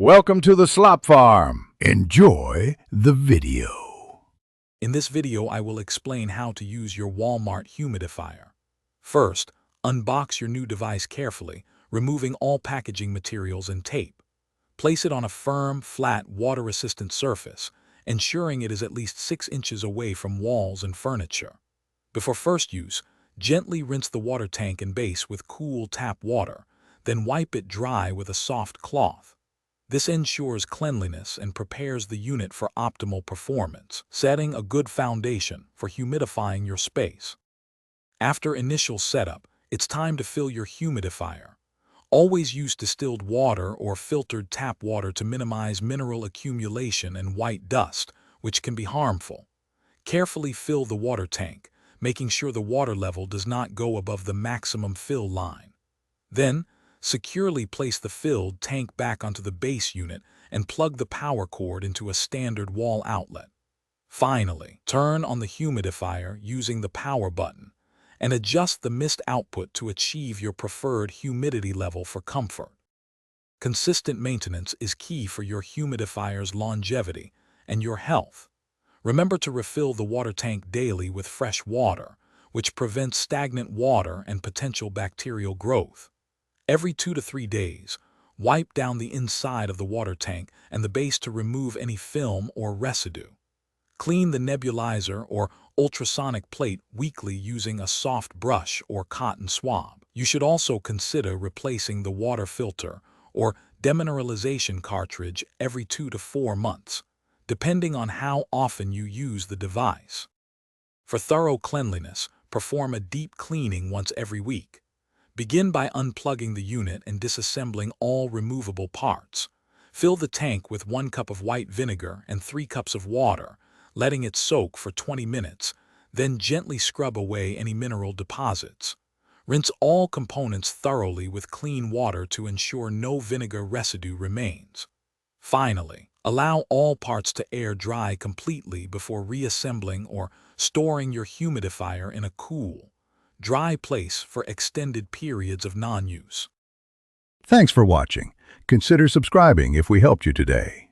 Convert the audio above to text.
Welcome to the Slop Farm. Enjoy the video. In this video, I will explain how to use your Walmart humidifier. First, unbox your new device carefully, removing all packaging materials and tape. Place it on a firm, flat, water-resistant surface, ensuring it is at least 6 inches away from walls and furniture. Before first use, gently rinse the water tank and base with cool tap water, then wipe it dry with a soft cloth. This ensures cleanliness and prepares the unit for optimal performance, setting a good foundation for humidifying your space. After initial setup, it's time to fill your humidifier. Always use distilled water or filtered tap water to minimize mineral accumulation and white dust, which can be harmful. Carefully fill the water tank, making sure the water level does not go above the maximum fill line. Then, securely place the filled tank back onto the base unit and plug the power cord into a standard wall outlet. Finally, turn on the humidifier using the power button and adjust the mist output to achieve your preferred humidity level for comfort. Consistent maintenance is key for your humidifier's longevity and your health. Remember to refill the water tank daily with fresh water, which prevents stagnant water and potential bacterial growth. Every 2 to 3 days, wipe down the inside of the water tank and the base to remove any film or residue. Clean the nebulizer or ultrasonic plate weekly using a soft brush or cotton swab. You should also consider replacing the water filter or demineralization cartridge every 2 to 4 months, depending on how often you use the device. For thorough cleanliness, perform a deep cleaning once every week. Begin by unplugging the unit and disassembling all removable parts. Fill the tank with 1 cup of white vinegar and 3 cups of water, letting it soak for 20 minutes, then gently scrub away any mineral deposits. Rinse all components thoroughly with clean water to ensure no vinegar residue remains. Finally, allow all parts to air dry completely before reassembling or storing your humidifier in a cool, dry place for extended periods of non-use. Thanks for watching. Consider subscribing if we helped you today.